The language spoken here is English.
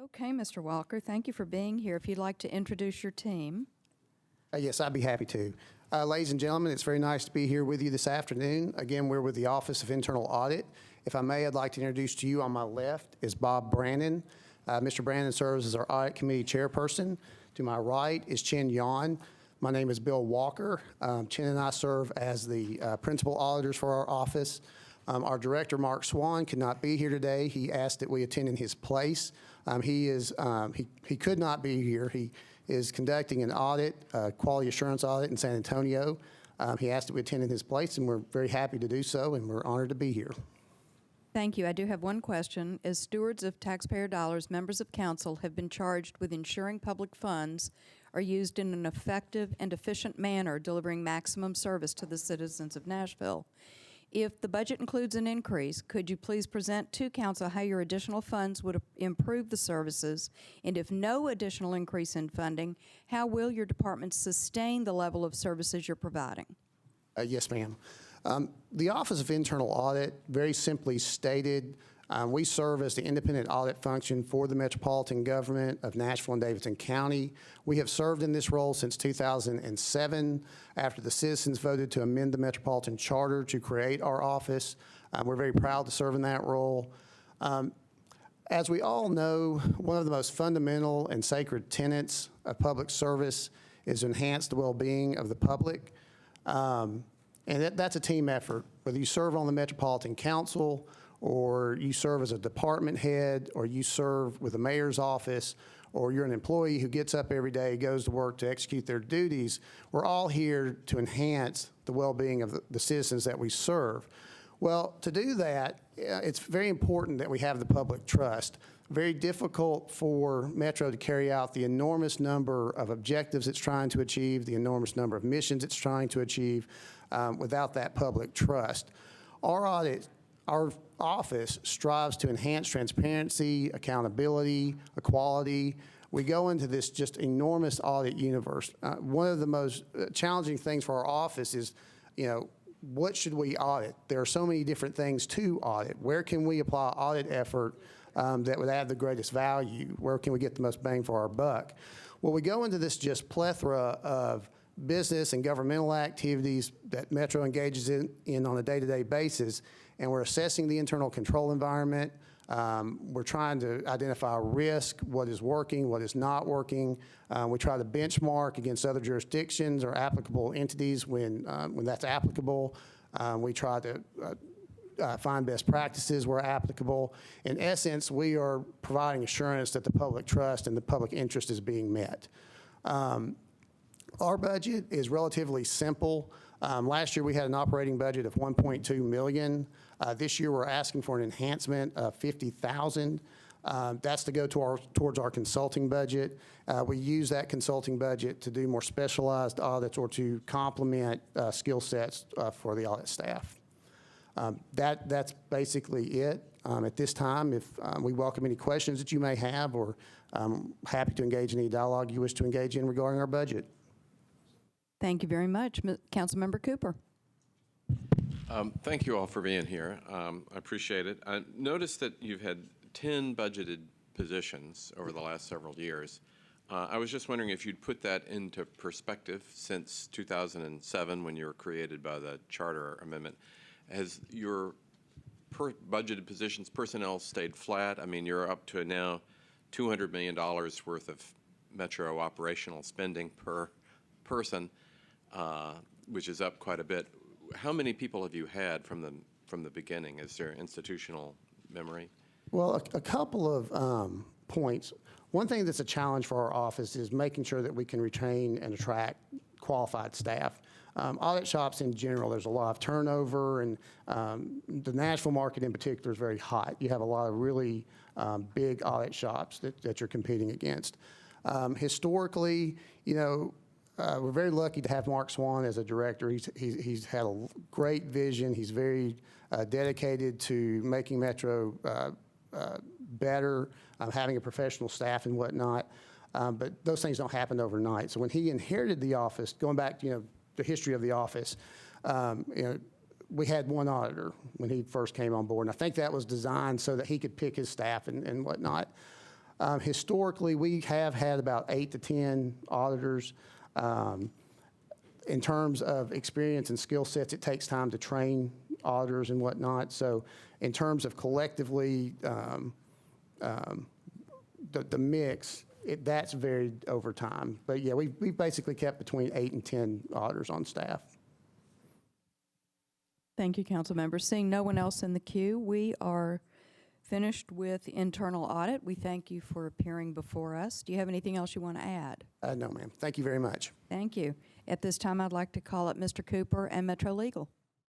Okay, Mr. Walker, thank you for being here. If you'd like to introduce your team. Yes, I'd be happy to. Ladies and gentlemen, it's very nice to be here with you this afternoon. Again, we're with the Office of Internal Audit. If I may, I'd like to introduce to you on my left is Bob Brandon. Mr. Brandon serves as our Audit Committee Chairperson. To my right is Chen Yan. My name is Bill Walker. Chen and I serve as the principal auditors for our office. Our director, Mark Swan, could not be here today. He asked that we attend in his place. He could not be here. He is conducting an audit, quality assurance audit in San Antonio. He asked that we attend in his place, and we're very happy to do so, and we're honored to be here. Thank you. I do have one question. As stewards of taxpayer dollars, members of council have been charged with ensuring public funds are used in an effective and efficient manner, delivering maximum service to the citizens of Nashville. If the budget includes an increase, could you please present to council how your additional funds would improve the services? And if no additional increase in funding, how will your department sustain the level of services you're providing? Yes, ma'am. The Office of Internal Audit, very simply stated, we serve as the independent audit function for the metropolitan government of Nashville and Davidson County. We have served in this role since 2007 after the citizens voted to amend the Metropolitan Charter to create our office. We're very proud to serve in that role. As we all know, one of the most fundamental and sacred tenets of public service is to enhance the well-being of the public. And that's a team effort. Whether you serve on the Metropolitan Council, or you serve as a department head, or you serve with the mayor's office, or you're an employee who gets up every day, goes to work to execute their duties, we're all here to enhance the well-being of the citizens that we serve. Well, to do that, it's very important that we have the public trust. Very difficult for Metro to carry out the enormous number of objectives it's trying to achieve, the enormous number of missions it's trying to achieve without that public trust. Our office strives to enhance transparency, accountability, equality. We go into this just enormous audit universe. One of the most challenging things for our office is, what should we audit? There are so many different things to audit. Where can we apply audit effort that would add the greatest value? Where can we get the most bang for our buck? Well, we go into this just plethora of business and governmental activities that Metro engages in on a day-to-day basis, and we're assessing the internal control environment. We're trying to identify risk, what is working, what is not working. We try to benchmark against other jurisdictions or applicable entities when that's applicable. We try to find best practices where applicable. In essence, we are providing assurance that the public trust and the public interest is being met. Our budget is relatively simple. Last year we had an operating budget of $1.2 million. This year we're asking for an enhancement of $50,000. That's to go towards our consulting budget. We use that consulting budget to do more specialized audits or to complement skill sets for the audit staff. That's basically it. At this time, if we welcome any questions that you may have, or happy to engage in any dialogue you wish to engage in regarding our budget. Thank you very much. Councilmember Cooper. Thank you all for being here. I appreciate it. I noticed that you've had 10 budgeted positions over the last several years. I was just wondering if you'd put that into perspective since 2007 when you were created by the charter amendment. Has your budgeted positions personnel stayed flat? I mean, you're up to now $200 million worth of Metro operational spending per person, which is up quite a bit. How many people have you had from the beginning? Is there institutional memory? Well, a couple of points. One thing that's a challenge for our office is making sure that we can retain and attract qualified staff. Audit shops in general, there's a lot of turnover, and the Nashville market in particular is very hot. You have a lot of really big audit shops that you're competing against. Historically, we're very lucky to have Mark Swan as a director. He's had a great vision. He's very dedicated to making Metro better, having a professional staff and whatnot. But those things don't happen overnight. So when he inherited the office, going back to the history of the office, we had one auditor when he first came on board, and I think that was designed so that he could pick his staff and whatnot. Historically, we have had about 8 to 10 auditors. In terms of experience and skill sets, it takes time to train auditors and whatnot. So in terms of collectively, the mix, that's varied over time. But yeah, we basically kept between 8 and 10 auditors on staff. Thank you, council members. Seeing no one else in the queue, we are finished with internal audit. We thank you for appearing before us. Do you have anything else you want to add? No, ma'am. Thank you very much. Thank you. At this time, I'd like to call up Mr. Cooper and Metro Legal.